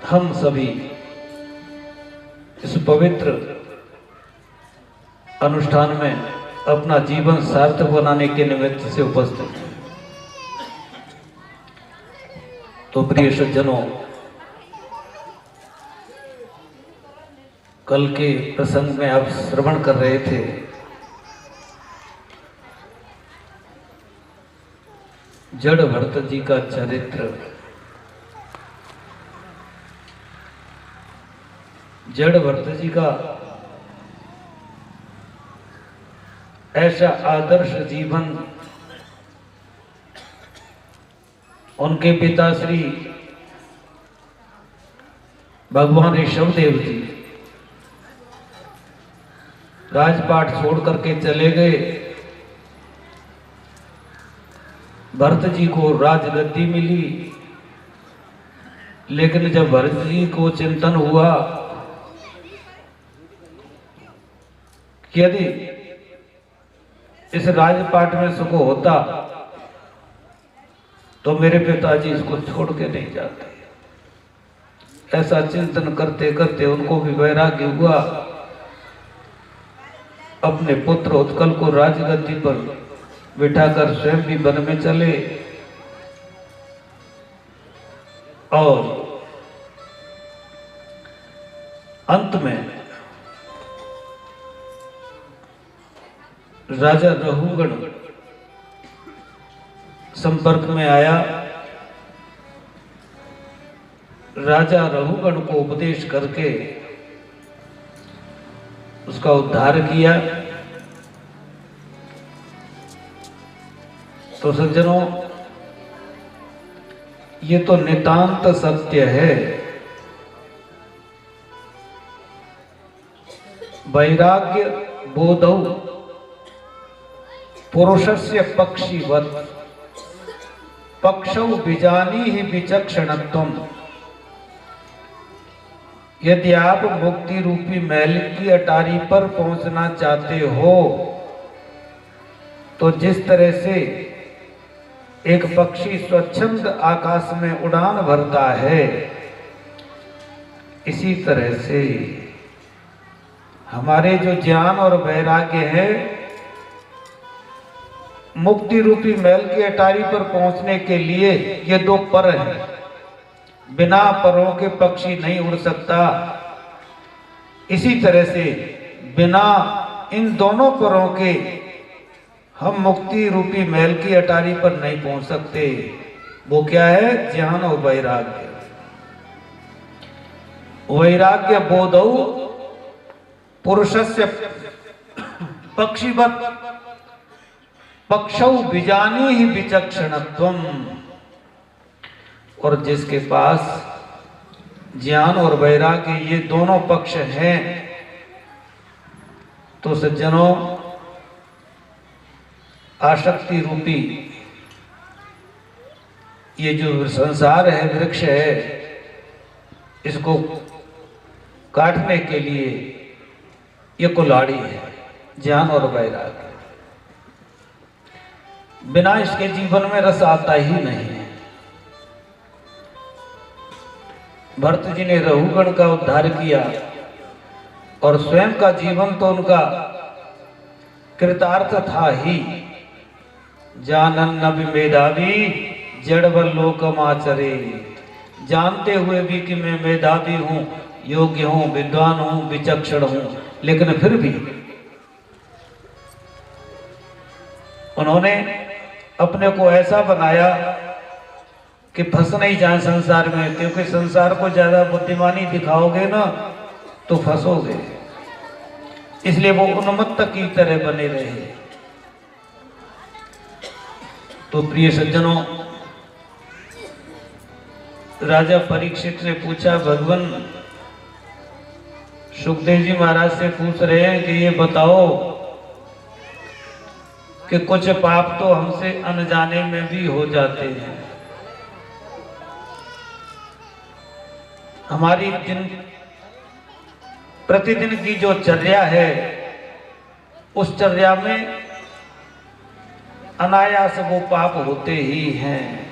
हम सभी इस पवित्र अनुष्ठान में अपना जीवन सार्थक बनाने के निमित्त से उपस्थित हैं। तो प्रिय सज्जनों, कल के प्रसंग में आप श्रवण कर रहे थे जड़ भरत जी का चरित्र। जड़ भरत जी का ऐसा आदर्श जीवन उनके पिता श्री भगवान ऋषभदेव जी राजपाट छोड़ करके चले गए। भरत जी को राजगद्दी मिली, लेकिन जब भरत जी को चिंतन हुआ कि यदि इस राजपाट में सुख होता तो मेरे पिताजी इसको छोड़ के नहीं जाते। ऐसा चिंतन करते करते उनको भी वैराग्य हुआ। अपने पुत्र उत्कल को राजगद्दी पर बिठाकर स्वयं भी वन में चले और अंत में राजा रहुगण संपर्क में आया। राजा रहुगण को उपदेश करके उसका उद्धार किया। तो सज्जनों, ये तो नितांत सत्य है। वैराग्य बोधौ पुरुषस्य पक्षीवत् पक्षौ बीजानीहि विचक्षणत्वम्। यदि आप मुक्ति रूपी महल की अटारी पर पहुंचना चाहते हो तो जिस तरह से एक पक्षी स्वच्छंद आकाश में उड़ान भरता है, इसी तरह से हमारे जो ज्ञान और वैराग्य है, मुक्ति रूपी महल की अटारी पर पहुंचने के लिए ये दो पर हैं। बिना परों के पक्षी नहीं उड़ सकता। इसी तरह से बिना इन दोनों परों के हम मुक्ति रूपी महल की अटारी पर नहीं पहुंच सकते। वो क्या है? ज्ञान और वैराग्य। वैराग्य बोधौ पुरुषस्य पक्षीवत् पक्षौ बीजानीहि विचक्षणत्वम्। और जिसके पास ज्ञान और वैराग्य ये दोनों पक्ष हैं, तो सज्जनों, आसक्ति रूपी ये जो संसार है, वृक्ष है, इसको काटने के लिए ये कुल्हाड़ी है, ज्ञान और वैराग्य। बिना इसके जीवन में रस आता ही नहीं है। भरत जी ने रहुगण का उद्धार किया और स्वयं का जीवन तो उनका कृतार्थ था ही। जानन नभि मेधावी जड़वल लोकमाचरे। जानते हुए भी कि मैं मेधावी हूं, योग्य हूं, विद्वान हूं, विचक्षण हूं, लेकिन फिर भी उन्होंने अपने को ऐसा बनाया कि फंस नहीं जाए संसार में, क्योंकि संसार को ज्यादा बुद्धिमानी दिखाओगे ना तो फंसोगे। इसलिए वो उन्मत्त की तरह बने रहे। तो प्रिय सज्जनों, राजा परीक्षित ने पूछा, भगवान सुखदेव जी महाराज से पूछ रहे हैं कि ये बताओ कि कुछ पाप तो हमसे अनजाने में भी हो जाते हैं। हमारी प्रतिदिन की जो चर्या है, उस चर्या में अनायास वो पाप होते ही हैं।